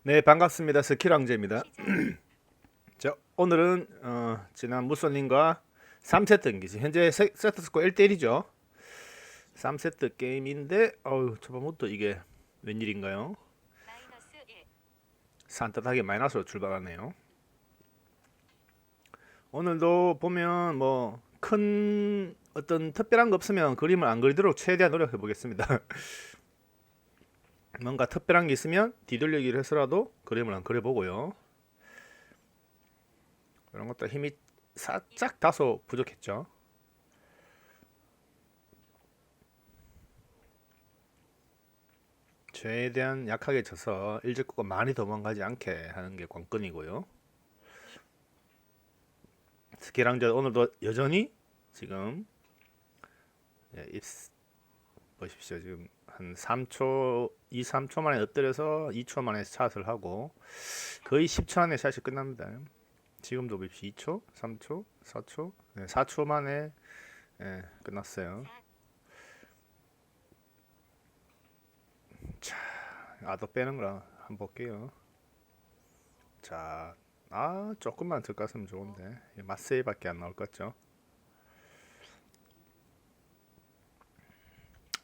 네, 반갑습니다. 스킬왕제입니다. 자, 오늘은 지난 무소님과 3세트 경기지. 현재 세트 스코어 1대1이죠. 3세트 게임인데 초반부터 이게 웬일인가요? 산뜻하게 마이너스로 출발하네요. 오늘도 보면 뭐 큰 어떤 특별한 거 없으면 그림을 안 그리도록 최대한 노력해 보겠습니다. 뭔가 특별한 게 있으면 뒤돌리기를 해서라도 그림을 안 그려보고요. 이런 것도 힘이 살짝 다소 부족했죠. 최대한 약하게 쳐서 일적구가 많이 도망가지 않게 하는 게 관건이고요. 스키랑저 오늘도 여전히 지금 보십시오. 지금 한 3초, 2, 3초 만에 엎드려서 2초 만에 샷을 하고 거의 10초 안에 샷이 끝납니다. 지금도 보십시오. 2초, 3초, 4초, 4초 만에 끝났어요. 자, 아더 빼는 거라 한번 볼게요. 자, 조금만 더 갔으면 좋은데 마세이밖에 안 나올 것 같죠?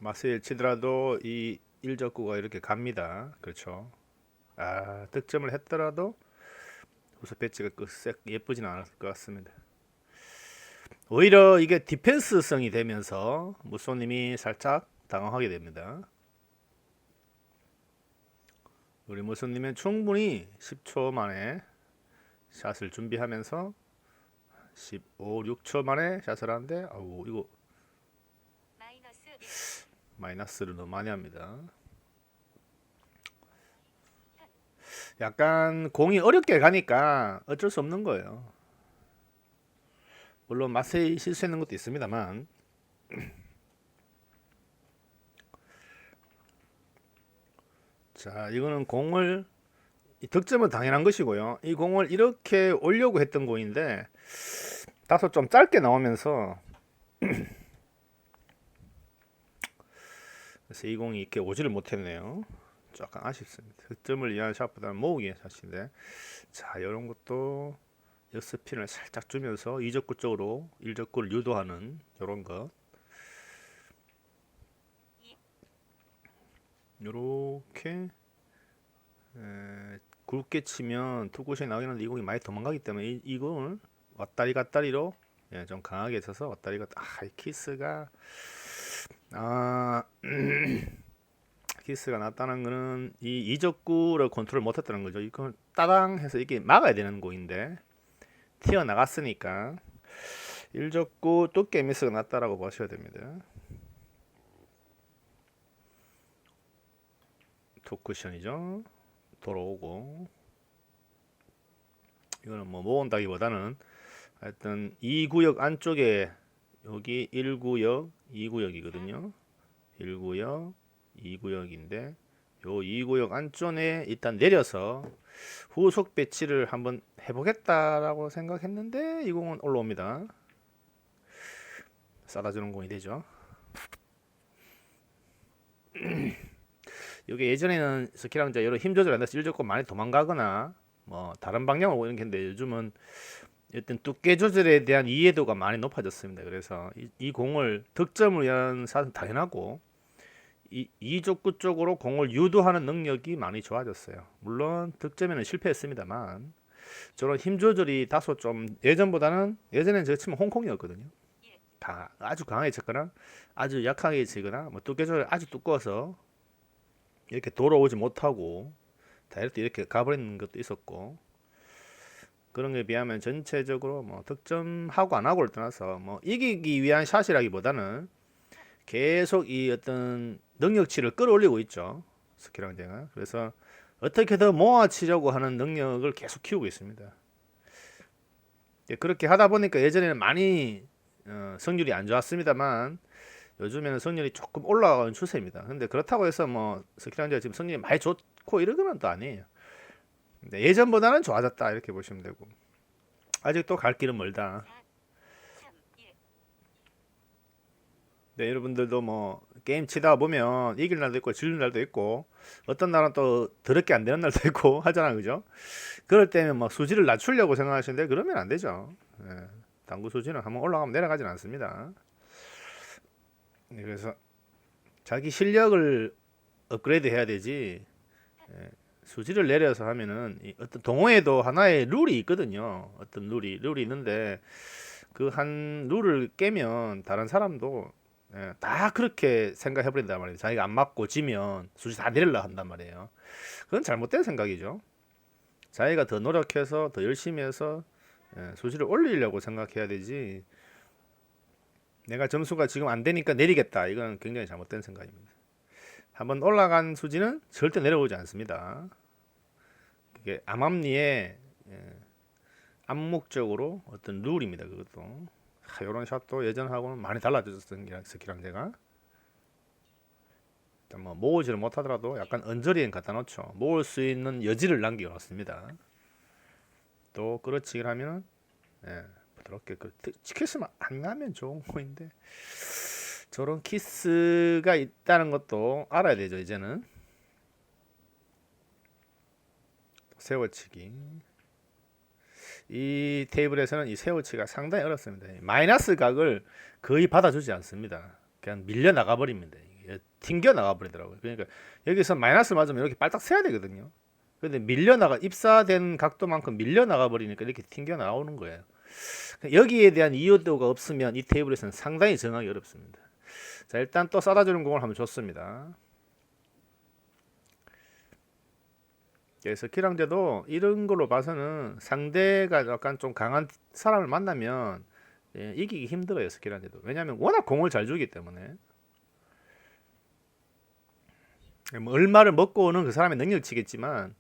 마세이 치더라도 이 1적구가 이렇게 갑니다. 그렇죠? 득점을 했더라도 우선 배치가 색 예쁘진 않을 것 같습니다. 오히려 이게 디펜스성이 되면서 무소님이 살짝 당황하게 됩니다. 우리 무소님은 충분히 10초 만에 샷을 준비하면서 15, 6초 만에 샷을 하는데 이거 마이너스를 너무 많이 합니다. 약간 공이 어렵게 가니까 어쩔 수 없는 거예요. 물론 마세이 실수했는 것도 있습니다만 자, 이거는 공을 득점은 당연한 것이고요. 이 공을 이렇게 오려고 했던 공인데 다소 좀 짧게 나오면서 그래서 이 공이 이렇게 오지를 못했네요. 약간 아쉽습니다. 득점을 위한 샷보다는 모으기 샷인데 자, 이런 것도 역스핀을 살짝 주면서 이적구 쪽으로 일적구를 유도하는 이런 것 요렇게 굵게 치면 투구샷이 나오긴 하는데 이 공이 많이 도망가기 때문에 이 공을 왔다리 갔다리로 좀 강하게 쳐서 왔다리 갔다 이 키스가 키스가 났다는 거는 이 이적구를 컨트롤 못했다는 거죠. 이걸 따당 해서 이게 막아야 되는 공인데 튀어나갔으니까 일적구 두께 미스가 났다라고 보셔야 됩니다. 투 쿠션이죠. 돌아오고 이거는 뭐 모은다기보다는 하여튼 2구역 안쪽에 여기 1구역, 2구역이거든요. 1구역, 2구역인데 요 2구역 안쪽에 일단 내려서 후속 배치를 한번 해보겠다라고 생각했는데 이 공은 올라옵니다. 쏟아주는 공이 되죠. 이게 예전에는 스키랑자 여러 힘 조절 안 돼서 일조건 많이 도망가거나 뭐 다른 방향으로 오는 게 있는데 요즘은 일단 두께 조절에 대한 이해도가 많이 높아졌습니다. 그래서 이 공을 득점을 위한 사실 당연하고 이족구 쪽으로 공을 유도하는 능력이 많이 좋아졌어요. 물론 득점에는 실패했습니다만 저런 힘 조절이 다소 좀 예전에는 제가 치면 홍콩이었거든요. 다 아주 강하게 쳤거나 아주 약하게 치거나 뭐 두께 조절 아주 두꺼워서 이렇게 돌아오지 못하고 다이렉트 이렇게 가버리는 것도 있었고 그런 게 비하면 전체적으로 뭐 득점하고 안 하고를 떠나서 뭐 이기기 위한 샷이라기보다는 계속 이 어떤 능력치를 끌어올리고 있죠. 스키랑제가. 그래서 어떻게 더 모아치려고 하는 능력을 계속 키우고 있습니다. 그렇게 하다 보니까 예전에는 많이 성률이 안 좋았습니다만 요즘에는 성률이 조금 올라가는 추세입니다. 근데 그렇다고 해서 뭐 스키랑제가 지금 성률이 많이 좋고 이러는 또 아니에요. 예전보다는 좋아졌다 이렇게 보시면 되고 아직도 갈 길은 멀다. 네, 여러분들도 뭐 게임 치다 보면 이길 날도 있고 지는 날도 있고 어떤 날은 또 더럽게 안 되는 날도 있고 하잖아, 그죠? 그럴 때면 막 수지를 낮추려고 생각하시는데 그러면 안 되죠. 예, 당구 수지는 한번 올라가면 내려가진 않습니다. 네, 그래서 자기 실력을 업그레이드 해야 되지. 예, 수지를 내려서 하면은 어떤 동호회도 하나의 룰이 있거든요. 어떤 룰이 있는데 그 한 룰을 깨면 다른 사람도 다 그렇게 생각해 버린단 말이에요. 자기가 안 맞고 지면 수지 다 내리려 한단 말이에요. 그건 잘못된 생각이죠. 자기가 더 노력해서 더 열심히 해서 수지를 올리려고 생각해야 되지. 내가 점수가 지금 안 되니까 내리겠다. 이건 굉장히 잘못된 생각입니다. 한번 올라간 수지는 절대 내려오지 않습니다. 그게 암암리에 암묵적으로 어떤 룰입니다. 그것도 이런 샷도 예전하고는 많이 달라졌던 스키랑 제가 일단 뭐 모으지를 못하더라도 약간 언저리엔 갖다 놓죠. 모을 수 있는 여지를 남겨 놓습니다. 또 그렇지 하면 부드럽게 키스만 안 나면 좋은 거인데 저런 키스가 있다는 것도 알아야 되죠. 이제는 세워치기 이 테이블에서는 이 세워치기가 상당히 어렵습니다. 마이너스 각을 거의 받아주지 않습니다. 그냥 밀려 나가 버립니다. 튕겨 나가 버리더라고요. 그러니까 여기서 마이너스 맞으면 이렇게 빨딱 세야 되거든요. 근데 밀려 나가 입사된 각도만큼 밀려 나가 버리니까 이렇게 튕겨 나오는 거예요. 여기에 대한 이해도가 없으면 이 테이블에서는 상당히 정하기 어렵습니다. 자, 일단 또 쏟아주는 공을 한번 줬습니다. 그래서 키랑제도 이런 걸로 봐서는 상대가 약간 좀 강한 사람을 만나면 이기기 힘들어요. 스키랑제도. 왜냐하면 워낙 공을 잘 주기 때문에 뭐 얼마를 먹고 오는 그 사람의 능력치겠지만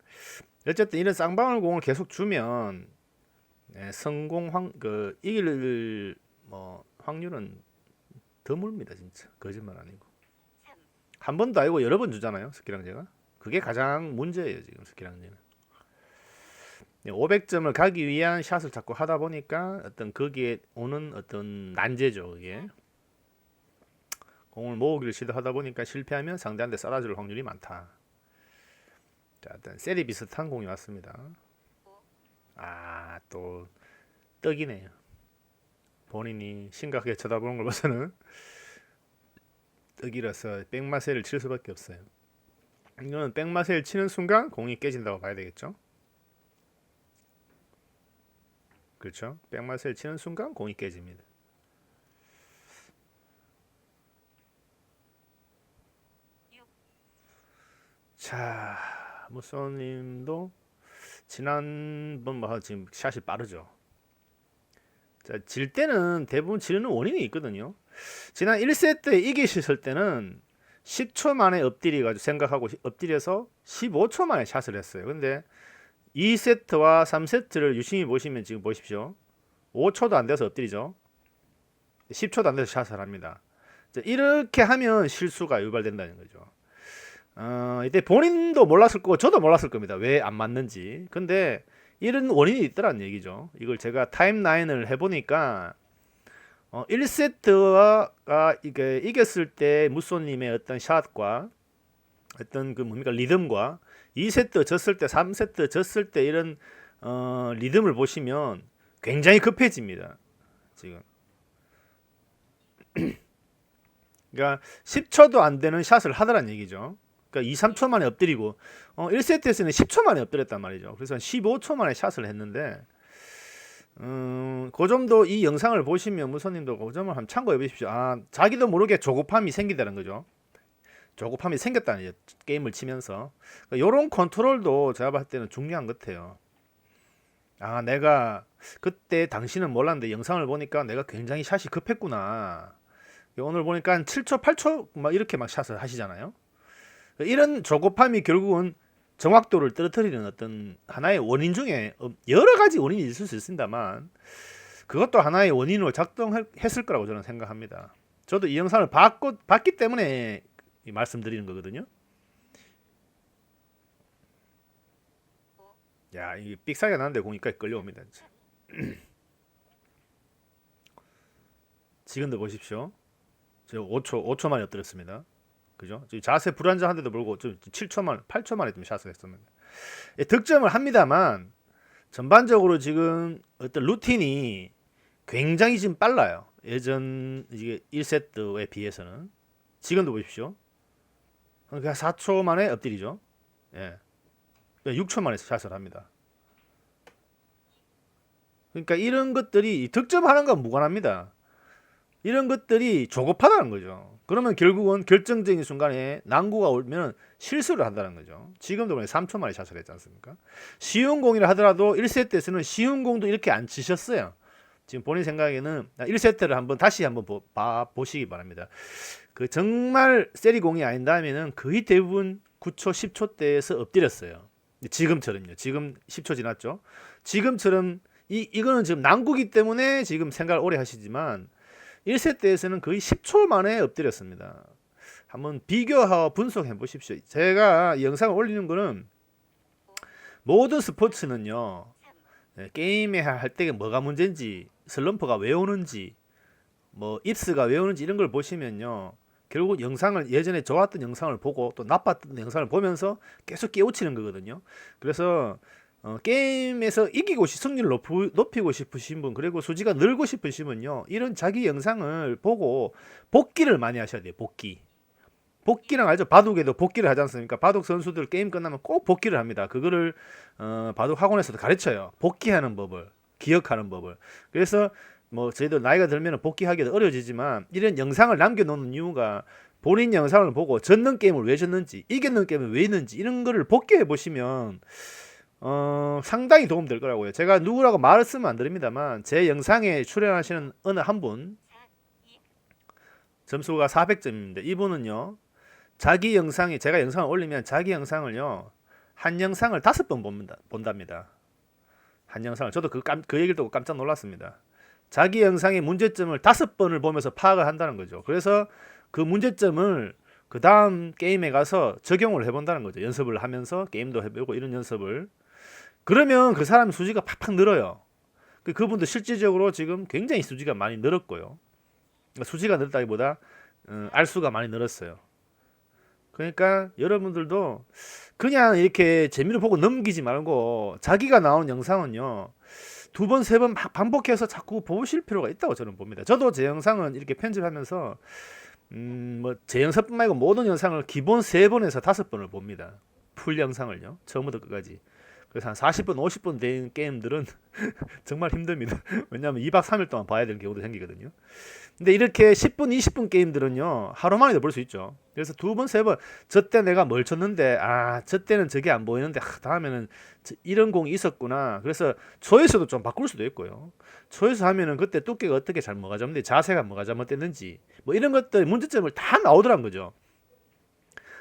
어쨌든 이런 쌍방울 공을 계속 주면 성공 이길 뭐 확률은 드뭅니다. 진짜 거짓말 아니고 한 번도 아니고 여러 번 주잖아요. 스키랑제가. 그게 가장 문제예요. 지금 스키랑제는 500점을 가기 위한 샷을 자꾸 하다 보니까 어떤 거기에 오는 어떤 난제죠. 이게 공을 모으기를 시도하다 보니까 실패하면 상대한테 쏟아질 확률이 많다. 자, 일단 셀이 비슷한 공이 왔습니다. 또 떡이네요. 본인이 심각하게 쳐다보는 걸 봐서는 떡이라서 백마셀을 칠 수밖에 없어요. 이거는 백마셀 치는 순간 공이 깨진다고 봐야 되겠죠. 그렇죠. 백마셀 치는 순간 공이 깨집니다. 자, 무쏘님도 지난번 지금 샷이 빠르죠. 자, 질 때는 대부분 지르는 원인이 있거든요. 지난 1세트에 이기셨을 때는 10초 만에 엎드려 가지고 생각하고 엎드려서 15초 만에 샷을 했어요. 근데 2세트와 3세트를 유심히 보시면 지금 보십시오. 5초도 안 돼서 엎드리죠. 10초도 안 돼서 샷을 합니다. 자, 이렇게 하면 실수가 유발된다는 거죠. 이때 본인도 몰랐을 거고 저도 몰랐을 겁니다. 왜 안 맞는지. 근데 이런 원인이 있더란 얘기죠. 이걸 제가 타임라인을 해보니까 1세트가 이게 이겼을 때 무쏘님의 어떤 샷과 어떤 그 뭡니까 리듬과 2세트 졌을 때 3세트 졌을 때 이런 리듬을 보시면 굉장히 급해집니다. 지금 그러니까 10초도 안 되는 샷을 하더란 얘기죠. 그러니까 2, 3초 만에 엎드리고 1세트에서는 10초 만에 엎드렸단 말이죠. 그래서 15초 만에 샷을 했는데 그 점도 이 영상을 보시면 무선님도 그 점을 한번 참고해 보십시오. 자기도 모르게 조급함이 생기다는 거죠. 조급함이 생겼다는 거죠. 게임을 치면서. 이런 그러니까 컨트롤도 제가 봤을 때는 중요한 것 같아요. 내가 그때 당신은 몰랐는데 영상을 보니까 내가 굉장히 샷이 급했구나. 오늘 보니까 한 7초, 8초 막 이렇게 막 샷을 하시잖아요. 이런 조급함이 결국은 정확도를 떨어뜨리는 어떤 하나의 원인 중에 여러 가지 원인이 있을 수 있습니다만 그것도 하나의 원인으로 작동했을 거라고 저는 생각합니다. 저도 이 영상을 봤기 때문에 말씀드리는 거거든요. 야, 이 삑사리가 나는데 공이까지 끌려옵니다. 지금도 보십시오. 저 5초 만에 엎드렸습니다. 그죠? 자세 불안정한데도 불구하고 좀 7초 8초 만에 좀 샷을 했습니다. 예, 득점을 합니다만 전반적으로 지금 어떤 루틴이 굉장히 지금 빨라요. 예전 이게 1세트에 비해서는 지금도 보십시오. 그러니까 4초 만에 엎드리죠. 예. 6초 만에 샷을 합니다. 그러니까 이런 것들이 득점하는 건 무관합니다. 이런 것들이 조급하다는 거죠. 그러면 결국은 결정적인 순간에 난구가 오면 실수를 한다는 거죠. 지금도 보니 3초 만에 샷을 했지 않습니까? 쉬운 공이라 하더라도 1세트에서는 쉬운 공도 이렇게 안 치셨어요. 지금 본인 생각에는 1세트를 다시 한번 보시기 바랍니다. 그 정말 세리 공이 아닌다면은 거의 대부분 9초, 10초 대에서 엎드렸어요. 지금처럼요. 지금 10초 지났죠. 지금처럼 이거는 지금 난구기 때문에 지금 생각을 오래 하시지만 1세트에서는 거의 10초 만에 엎드렸습니다. 한번 비교하고 분석해 보십시오. 제가 이 영상을 올리는 거는 모든 스포츠는요. 게임에 할 때 뭐가 문제인지, 슬럼프가 왜 오는지, 뭐 입스가 왜 오는지 이런 걸 보시면요. 결국 영상을 예전에 좋았던 영상을 보고 또 나빴던 영상을 보면서 계속 깨우치는 거거든요. 그래서 게임에서 승률을 높이고 싶으신 분, 그리고 수지가 늘고 싶으시면요, 이런 자기 영상을 보고 복기를 많이 하셔야 돼요. 복기랑 알죠? 바둑에도 복기를 하지 않습니까? 바둑 선수들 게임 끝나면 꼭 복기를 합니다. 그거를 바둑 학원에서도 가르쳐요. 복기하는 법을, 기억하는 법을. 그래서 뭐 저희도 나이가 들면 복기하기도 어려워지지만 이런 영상을 남겨놓는 이유가 본인 영상을 보고 졌는 게임을 왜 졌는지, 이겼는 게임을 왜 있는지 이런 거를 복기해 보시면 상당히 도움될 거라고요. 제가 누구라고 말을 쓰면 안 드립니다만 제 영상에 출연하시는 어느 한 분 점수가 400점입니다. 이분은요, 자기 영상이, 제가 영상을 올리면 자기 영상을요, 한 영상을 5번 본답니다. 한 영상을. 저도 그 얘기를 듣고 깜짝 놀랐습니다. 자기 영상의 문제점을 5번을 보면서 파악을 한다는 거죠. 그래서 그 문제점을 그 다음 게임에 가서 적용을 해본다는 거죠. 연습을 하면서 게임도 해보고 이런 연습을. 그러면 그 사람 수지가 팍팍 늘어요. 그분도 실질적으로 지금 굉장히 수지가 많이 늘었고요. 수지가 늘었다기보다 알수가 많이 늘었어요. 그러니까 여러분들도 그냥 이렇게 재미를 보고 넘기지 말고 자기가 나오는 영상은요, 2번, 3번 반복해서 자꾸 보실 필요가 있다고 저는 봅니다. 저도 제 영상은 이렇게 편집하면서 뭐 제 영상뿐만 아니고 모든 영상을 기본 3번에서 5번을 봅니다. 풀 영상을요. 처음부터 끝까지. 그래서 한 40분, 50분 된 게임들은 정말 힘듭니다. 왜냐하면 2박 3일 동안 봐야 될 경우도 생기거든요. 근데 이렇게 10분, 20분 게임들은요, 하루 만에도 볼 수 있죠. 그래서 2번, 3번, 저 때 내가 뭘 쳤는데, 저 때는 저게 안 보이는데, 다음에는 이런 공이 있었구나. 그래서 초에서도 좀 바꿀 수도 있고요. 초에서 하면은 그때 두께가 어떻게 잘 뭐가 잘못됐는지, 자세가 뭐가 잘못됐는지, 뭐 이런 것들, 문제점을 다 나오더란 거죠.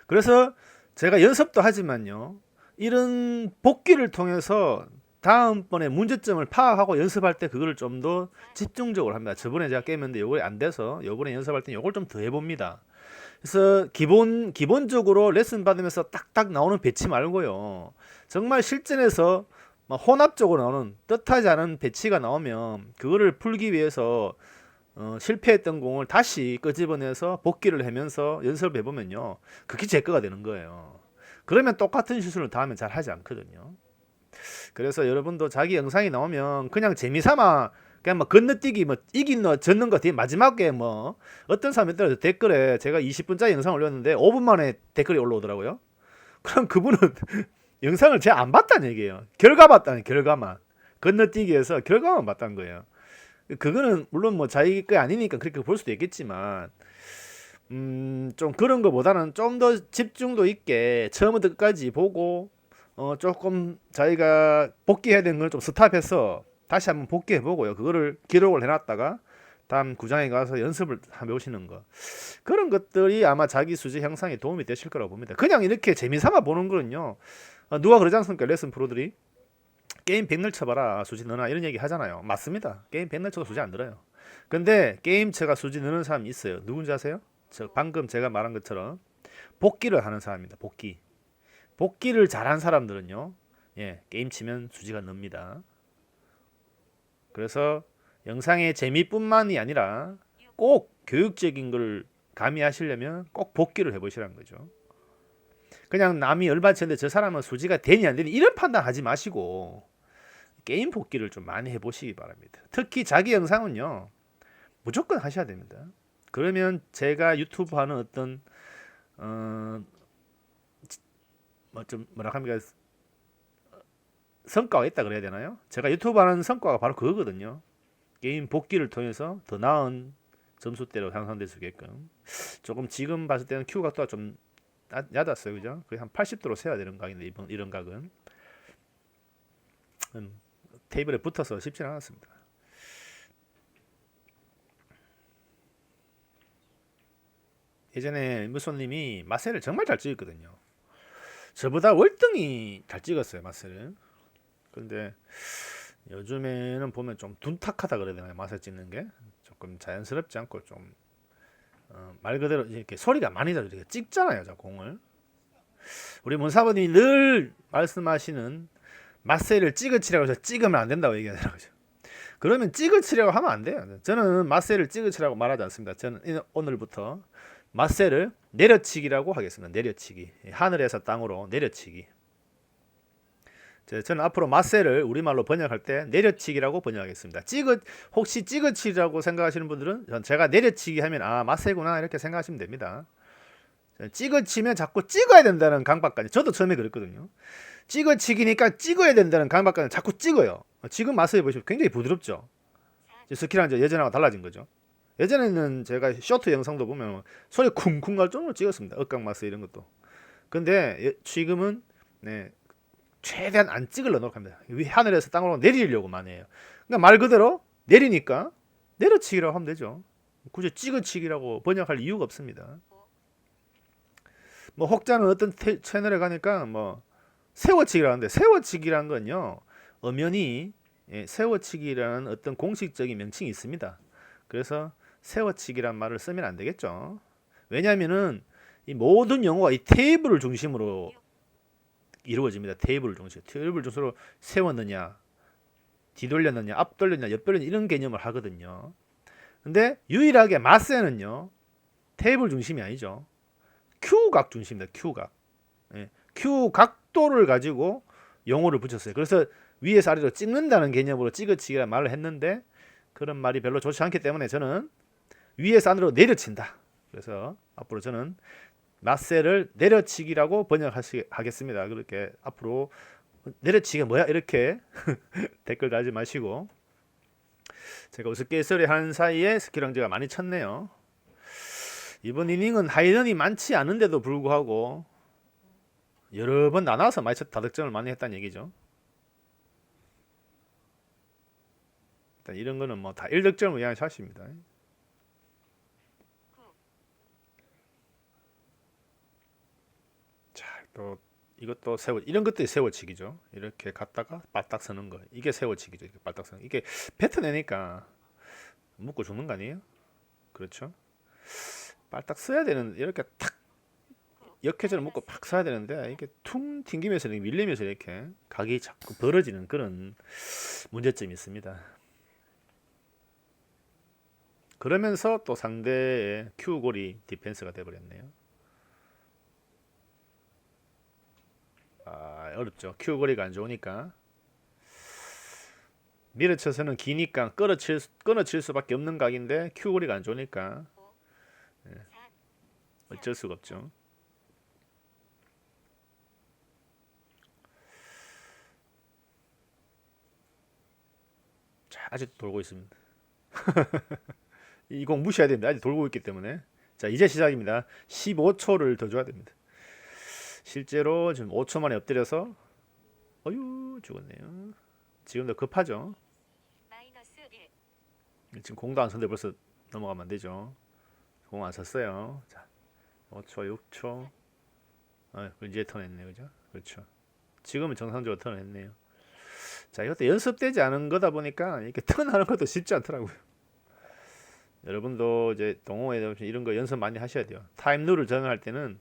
그래서 제가 연습도 하지만요, 이런 복기를 통해서 다음번에 문제점을 파악하고 연습할 때 그거를 좀 더 집중적으로 합니다. 저번에 제가 깨면데 요거 안 돼서 요번에 연습할 때 요걸 좀 더 해봅니다. 그래서 기본적으로 레슨 받으면서 딱딱 나오는 배치 말고요. 정말 실전에서 혼합적으로 나오는 뜻하지 않은 배치가 나오면 그거를 풀기 위해서 실패했던 공을 다시 끄집어내서 복기를 하면서 연습을 해보면요, 그게 제 거가 되는 거예요. 그러면 똑같은 실수를 다음에 잘 하지 않거든요. 그래서 여러분도 자기 영상이 나오면 그냥 재미삼아 그냥 뭐 건너뛰기, 뭐 이긴 너 졌는 거 뒤에 마지막에 뭐 어떤 사람이 있더라도 댓글에, 제가 20분짜리 영상 올렸는데 5분 만에 댓글이 올라오더라고요. 그럼 그분은 영상을 제가 안 봤다는 얘기예요. 결과 봤다는, 결과만. 건너뛰기에서 결과만 봤다는 거예요. 그거는 물론 뭐 자기 게 아니니까 그렇게 볼 수도 있겠지만 좀 그런 거보다는 좀 더 집중도 있게 처음부터 끝까지 보고 조금 자기가 복귀해야 되는 걸 좀 스탑해서 다시 한번 복귀해 보고요. 그거를 기록을 해놨다가 다음 구장에 가서 연습을 해보시는 거. 그런 것들이 아마 자기 수지 향상에 도움이 되실 거라고 봅니다. 그냥 이렇게 재미삼아 보는 거는요. 누가 그러지 않습니까? 레슨 프로들이 게임 백날 쳐봐라 수지 너나 이런 얘기 하잖아요. 맞습니다. 게임 백날 쳐도 수지 안 들어요. 근데 게임 쳐가 수지 느는 사람이 있어요. 누군지 아세요? 방금 제가 말한 것처럼 복기를 하는 사람입니다. 복기를 잘한 사람들은요, 예, 게임 치면 수지가 늡니다. 그래서 영상의 재미뿐만이 아니라 꼭 교육적인 걸 감히 하시려면 꼭 복귀를 해보시라는 거죠. 그냥 남이 얼마 쳤는데 저 사람은 수지가 되니 안 되니 이런 판단 하지 마시고 게임 복귀를 좀 많이 해보시기 바랍니다. 특히 자기 영상은요 무조건 하셔야 됩니다. 그러면 제가 유튜브 하는 어떤 뭐 좀 뭐라 합니까, 성과가 있다 그래야 되나요? 제가 유튜브 하는 성과가 바로 그거거든요. 게임 복귀를 통해서 더 나은 점수대로 향상될 수 있게끔. 조금 지금 봤을 때는 큐 각도가 좀 얕았어요, 그죠? 거의 한 80도로 세야 되는 각인데 이런 각은 테이블에 붙어서 쉽지 않았습니다. 예전에 무소님이 마셀을 정말 잘 찍었거든요. 저보다 월등히 잘 찍었어요, 마셀을. 근데 요즘에는 보면 좀 둔탁하다 그래야 되나요? 마셀 찍는 게 조금 자연스럽지 않고 좀 말 그대로 이렇게 소리가 많이 들어 이렇게 찍잖아요, 저 공을. 우리 문사부님이 늘 말씀하시는 마셀을 찍어치라고 해서 찍으면 안 된다고 얘기하더라고요. 그러면 찍어치라고 하면 안 돼요. 저는 마셀을 찍어치라고 말하지 않습니다. 저는 오늘부터 마셀을 내려치기라고 하겠습니다. 내려치기. 하늘에서 땅으로 내려치기. 저는 앞으로 마셀을 우리말로 번역할 때 내려치기라고 번역하겠습니다. 혹시 찍어치라고 생각하시는 분들은 제가 내려치기 하면 아 마셀구나 이렇게 생각하시면 됩니다. 찍어치면 자꾸 찍어야 된다는 강박관념. 저도 처음에 그랬거든요. 찍어치기니까 찍어야 된다는 강박관념 자꾸 찍어요. 지금 마셀 보시면 굉장히 부드럽죠. 스킬은 예전하고 달라진 거죠. 예전에는 제가 쇼트 영상도 보면 소리 쿵쿵 날 정도로 찍었습니다. 억강 마셀 이런 것도. 근데 지금은 네, 최대한 안 찍으려 노력합니다. 하늘에서 땅으로 내리려고만 해요. 그러니까 말 그대로 내리니까 내려치기라고 하면 되죠. 굳이 찍어치기라고 번역할 이유가 없습니다. 뭐 혹자는 어떤 채널에 가니까 뭐 세워치기라는데 세워치기라는 건요 엄연히 세워치기라는 어떤 공식적인 명칭이 있습니다. 그래서 세워치기란 말을 쓰면 안 되겠죠. 왜냐하면은 이 모든 용어가 이 테이블을 중심으로 이루어집니다. 테이블을 중심으로 세웠느냐, 뒤돌렸느냐, 앞돌렸느냐, 옆돌렸느냐 이런 개념을 하거든요. 근데 유일하게 마세는요 테이블 중심이 아니죠. Q각 중심입니다. Q각. Q 각도를 가지고 용어를 붙였어요. 그래서 위에서 아래로 찍는다는 개념으로 찍어치기라는 말을 했는데 그런 말이 별로 좋지 않기 때문에 저는 위에서 안으로 내려친다. 그래서 앞으로 저는 마셀을 내려치기라고 번역하겠습니다. 그렇게 앞으로 내려치기가 뭐야? 이렇게 댓글 달지 마시고 제가 우스갯소리 하는 사이에 스킬왕제가 많이 쳤네요. 이번 이닝은 하이런이 많지 않은데도 불구하고 여러 번 나눠서 많이 다득점을 많이 했다는 얘기죠. 일단 이런 거는 뭐 다 1득점을 위한 샷입니다. 자, 또 이것도 이런 것들이 세워치기죠. 이렇게 갔다가 바닥 서는 거. 이게 세워치기죠. 이렇게 바닥 서는 거. 이게 뱉어내니까 묶고 죽는 거 아니에요? 그렇죠? 바닥 써야 되는 이렇게 탁 역회전을 묶고 팍 써야 되는데 이렇게 퉁 튕기면서 밀리면서 이렇게 각이 자꾸 벌어지는 그런 문제점이 있습니다. 그러면서 또 상대의 Q골이 디펜스가 돼버렸네요. 어렵죠. Q거리가 안 좋으니까 밀어쳐서는 기니까 끊어칠 수밖에 없는 각인데 Q거리가 안 좋으니까 어쩔 수가 없죠. 자, 아직 돌고 있습니다. 이 공 무시해야 됩니다. 아직 돌고 있기 때문에. 자, 이제 시작입니다. 15초를 더 줘야 됩니다. 실제로 지금 5초 만에 엎드려서 어휴 죽었네요. 지금도 급하죠. 지금 공도 안 썼는데 벌써 넘어가면 안 되죠. 공 안 썼어요. 자, 5초, 6초. 이제 턴했네요, 그죠? 그렇죠. 지금은 정상적으로 턴했네요. 자, 이것도 연습되지 않은 거다 보니까 이렇게 턴하는 것도 쉽지 않더라고요. 여러분도 이제 동호회 이런 거 연습 많이 하셔야 돼요. 타임 룰을 정할 때는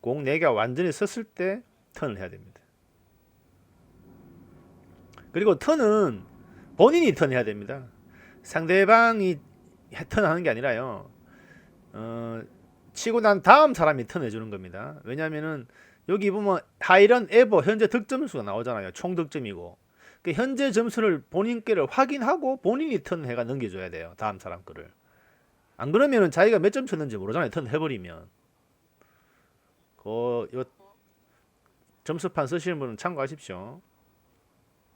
공 4개가 완전히 섰을 때 턴을 해야 됩니다. 그리고 턴은 본인이 턴해야 됩니다. 상대방이 턴하는 게 아니라요. 치고 난 다음 사람이 턴 해주는 겁니다. 왜냐면은 여기 보면 하이런 에버 현재 득점수가 나오잖아요. 총 득점이고 그 현재 점수를 본인께를 확인하고 본인이 턴 해가 넘겨줘야 돼요. 다음 사람 거를. 안 그러면은 자기가 몇 점 쳤는지 모르잖아요. 턴 해버리면. 요 점수판 쓰시는 분은 참고하십시오.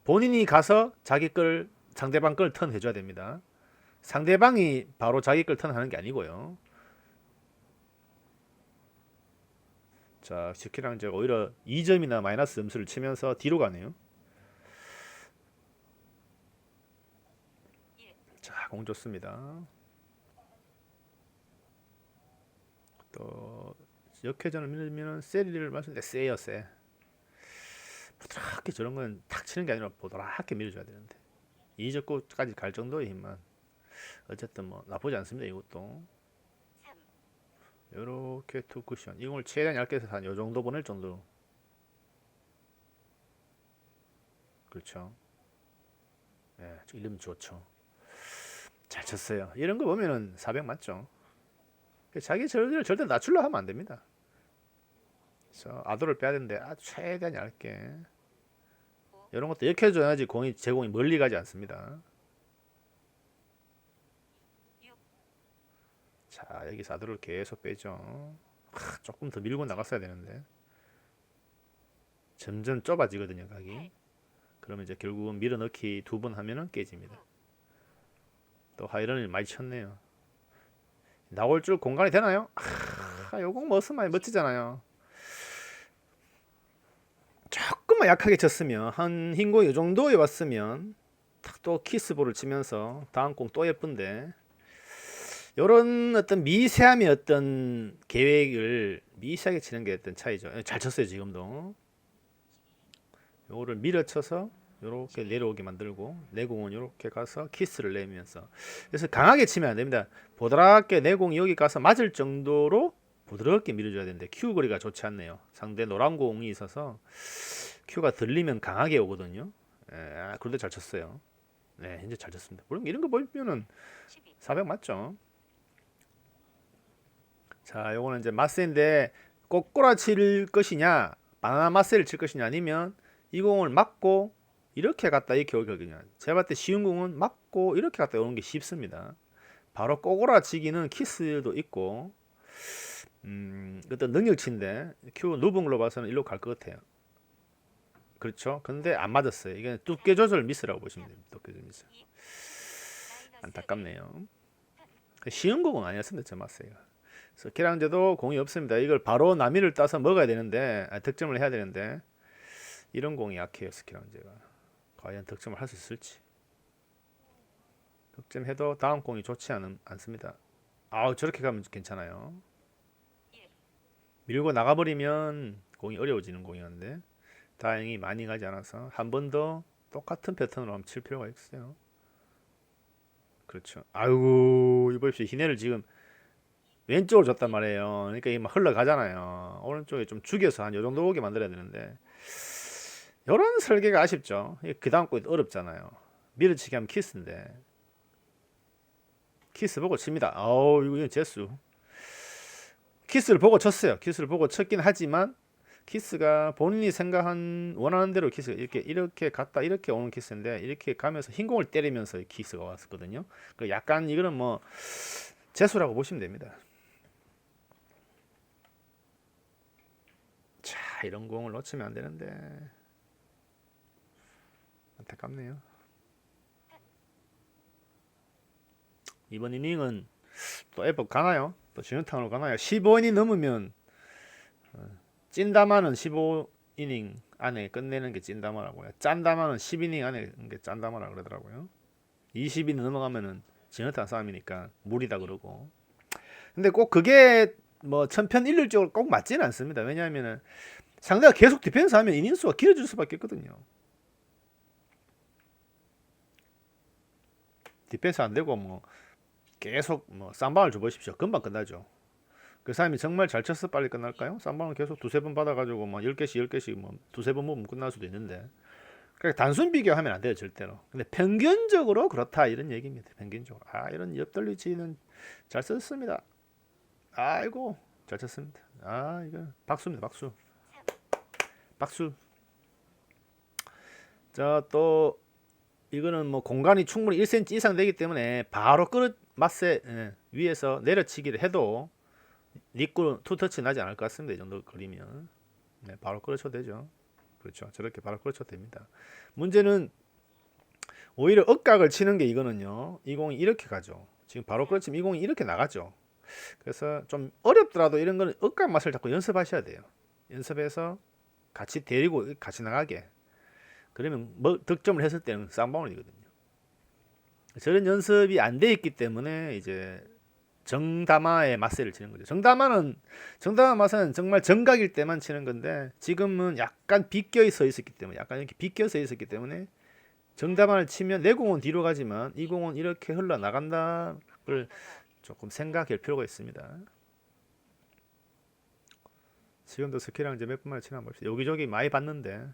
본인이 가서 자기 걸 상대방 걸 턴 해줘야 됩니다. 상대방이 바로 자기 걸 턴 하는 게 아니고요. 자, 스키랑 제가 오히려 2점이나 마이너스 점수를 치면서 뒤로 가네요. 자, 공 좋습니다. 또 역회전을 밀면 세리를 맞는데 세요 세. 부드럽게 저런 건 탁 치는 게 아니라 부드럽게 밀어줘야 되는데 2적구까지 갈 정도의 힘만. 어쨌든 뭐 나쁘지 않습니다. 이것도 요렇게 투 쿠션 이 공을 최대한 얇게 해서 한 요정도 보낼 정도. 그렇죠. 예, 이름 좋죠. 잘 쳤어요. 이런 거 보면은 400 맞죠. 자기 저를 절대 낮추려 하면 안 됩니다. 그래서 아도를 빼야 되는데 최대한 얇게 이런 것도 이렇게 해줘야지 제공이 멀리 가지 않습니다. 자, 여기서 아도를 계속 빼죠. 조금 더 밀고 나갔어야 되는데 점점 좁아지거든요 각이. 그러면 이제 결국은 밀어넣기 2번 하면은 깨집니다. 또 하이런을 많이 쳤네요. 나올 줄 공간이 되나요? 요거 머스만 멋지잖아요. 조금만 약하게 쳤으면 한 흰공 이 정도에 왔으면 또 키스볼을 치면서 다음 공 또 예쁜데 요런 어떤 미세함의 어떤 계획을 미세하게 치는 게 어떤 차이죠. 잘 쳤어요 지금도. 요거를 밀어쳐서 요렇게 내려오게 만들고 내공은 요렇게 가서 키스를 내면서. 그래서 강하게 치면 안 됩니다. 보드랍게 내공이 여기 가서 맞을 정도로 부드럽게 밀어줘야 되는데 큐 거리가 좋지 않네요. 상대 노란 공이 있어서 큐가 들리면 강하게 오거든요. 그런데 잘 쳤어요. 네, 현재 잘 쳤습니다. 물론 이런 거 보면은 400 맞죠. 자, 요거는 이제 마세인데 꼬꼬라 칠 것이냐 바나나 마세를 칠 것이냐 아니면 이 공을 맞고 이렇게 갔다 이렇게 오거든요. 제가 봤을 때 쉬운 공은 맞고 이렇게 갔다 오는 게 쉽습니다. 바로 꼬꼬라 치기는 키스도 있고 어떤 능력치인데 큐 누분 걸로 봐서는 일로 갈 것 같아요. 그렇죠. 근데 안 맞았어요. 이게 두께 조절 미스라고 보시면 됩니다. 두께 조절 미스. 안타깝네요. 쉬운 공은 아니었습니다. 저 마세가. 그래서 계량제도 공이 없습니다. 이걸 바로 나미를 따서 먹어야 되는데 득점을 해야 되는데 이런 공이 약해요. 스키랑제가 과연 득점을 할 수 있을지. 득점해도 다음 공이 좋지 않습니다. 저렇게 가면 괜찮아요. 밀고 나가버리면 공이 어려워지는 공이었는데 다행히 많이 가지 않아서 한 번 더 똑같은 패턴으로 한번 칠 필요가 있어요. 그렇죠. 아이고 이거 보십시오. 히네를 지금 왼쪽으로 줬단 말이에요. 그러니까 이게 막 흘러가잖아요. 오른쪽에 좀 죽여서 한 요 정도 오게 만들어야 되는데 이런 설계가 아쉽죠. 그 다음 거 어렵잖아요. 밀어치기 하면 키스인데 키스 보고 칩니다. 이거 재수. 키스를 보고 쳤어요. 키스를 보고 쳤긴 하지만 키스가 본인이 생각한 원하는 대로 키스가 이렇게 갔다 이렇게 오는 키스인데 이렇게 가면서 흰 공을 때리면서 키스가 왔었거든요. 그 약간 이거는 뭐 재수라고 보시면 됩니다. 자, 이런 공을 놓치면 안 되는데 안타깝네요. 이번 이닝은 또 에버 가나요? 또 진흙탕으로 가나요? 15이닝 넘으면 찐다마는 15이닝 안에 끝내는 게 찐다마라고요. 짠다마는 10이닝 안에 끝내는 게 짠다마라 그러더라고요. 20이닝 넘어가면은 진흙탕 싸움이니까 무리다 그러고. 근데 꼭 그게 뭐 천편일률적으로 꼭 맞지는 않습니다. 왜냐하면은 상대가 계속 디펜스 하면 이닝수가 길어질 수밖에 없거든요. 디펜스 안 되고 뭐 계속 뭐 쌈방을 줘보십시오. 금방 끝나죠. 그 사람이 정말 잘 쳤어 빨리 끝날까요? 쌈방을 계속 두세 번 받아가지고 뭐 10개씩 뭐 두세 번 먹으면 끝날 수도 있는데 그러니까 단순 비교하면 안 돼요 절대로. 근데 평균적으로 그렇다 이런 얘기입니다. 평균적으로. 이런 옆돌리치는 잘 썼습니다. 아이고 잘 쳤습니다. 아, 이거 박수입니다. 박수. 박수. 자, 또 이거는 뭐 공간이 충분히 1cm 이상 되기 때문에 바로 끌어 맞세 위에서 내려치기를 해도 니꿀 투터치 나지 않을 것 같습니다. 이 정도 거리면. 네, 바로 끌어쳐도 되죠. 그렇죠. 저렇게 바로 끌어쳐도 됩니다. 문제는 오히려 억각을 치는 게 이거는요. 이 공이 이렇게 가죠. 지금 바로 끌어치면 이 공이 이렇게 나가죠. 그래서 좀 어렵더라도 이런 거는 억각 맛을 자꾸 연습하셔야 돼요. 연습해서 같이 데리고 같이 나가게. 그러면 뭐 득점을 했을 때는 쌍방울이거든요. 저런 연습이 안 돼 있기 때문에 이제 정다마의 맞세를 치는 거죠. 정다마 맛은 정말 정각일 때만 치는 건데 지금은 약간 비껴 서 있었기 때문에 약간 이렇게 비껴 서 있었기 때문에 정다마를 치면 내 공은 뒤로 가지만 이 공은 이렇게 흘러 나간다를 조금 생각할 필요가 있습니다. 지금도 스키랑 이제 몇 분만에 치나 봅시다. 여기저기 많이 봤는데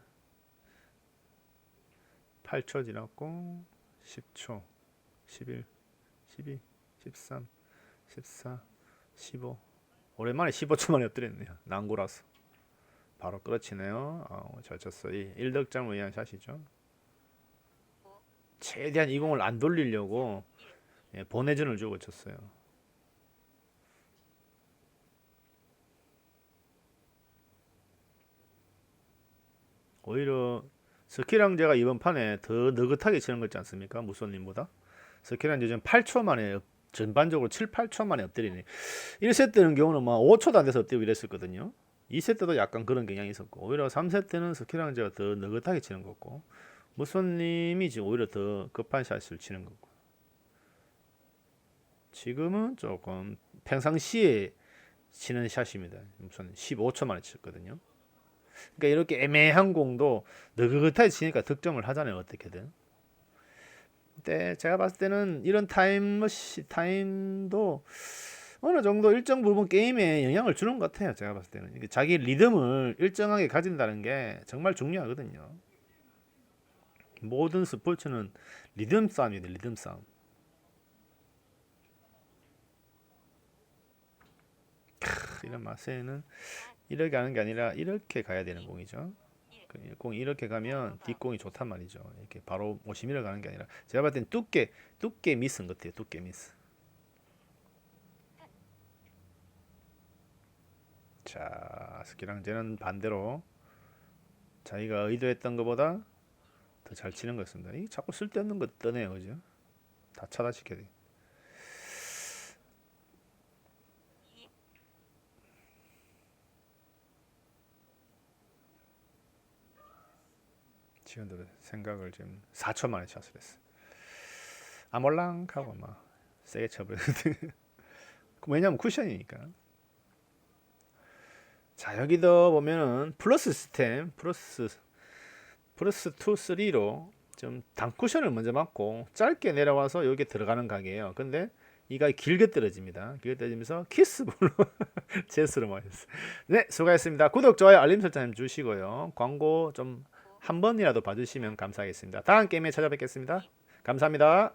8초 지났고 10초 11 12 13 14 15 오랜만에 15초 만에 엎드렸네요. 난구라서 바로 끌어치네요. 잘 쳤어요. 1득점을 위한 샷이죠. 최대한 이 공을 안 돌리려고 보내준을 주고 쳤어요. 오히려 스키랑제가 이번 판에 더 느긋하게 치는 거 있지 않습니까? 무소님보다. 스키랑제 지금 8초 만에 전반적으로 7, 8초 만에 엎드리네. 1세트 때는 경우는 막 5초도 안 돼서 엎드리고 이랬었거든요. 2세트 때도 약간 그런 경향이 있었고 오히려 3세트 때는 스키랑제가 더 느긋하게 치는 거고 무소님이 지금 오히려 더 급한 샷을 치는 거고 지금은 조금 평상시에 치는 샷입니다. 무슨 15초 만에 쳤거든요. 그러니까 이렇게 애매한 공도 느긋하게 치니까 득점을 하잖아요. 어떻게든. 근데 제가 봤을 때는 이런 타임도 어느 정도 일정 부분 게임에 영향을 주는 것 같아요. 제가 봤을 때는 자기 리듬을 일정하게 가진다는 게 정말 중요하거든요. 모든 스포츠는 리듬 싸움이에요. 리듬 싸움. 이런 맛에는 이렇게 가는 게 아니라 이렇게 가야 되는 공이죠. 공이 이렇게 가면 뒷공이 좋단 말이죠. 이렇게 바로 50m 가는 게 아니라 제가 봤을 땐 두께 미스인 것 같아요. 두께 미스. 자, 스키랑제는 반대로 자기가 의도했던 것보다 더 잘 치는 것 같습니다. 이 자꾸 쓸데없는 거 떠네요, 그죠? 다 차단시켜야 돼. 지금도 생각을 지금 4초 만에 샷을 했어. 아몰랑하고 막 세게 쳐버렸는데 왜냐면 쿠션이니까. 자, 여기도 보면은 플러스 시스템 플러스 2, 3로 좀 단쿠션을 먼저 맞고 짧게 내려와서 여기 들어가는 각이에요. 근데 이가 길게 떨어집니다. 길게 떨어지면서 키스볼로 제스로 맞았어요. 네, 수고하셨습니다. 구독, 좋아요, 알림 설정 주시고요. 광고 좀 한 번이라도 봐주시면 감사하겠습니다. 다음 게임에 찾아뵙겠습니다. 감사합니다.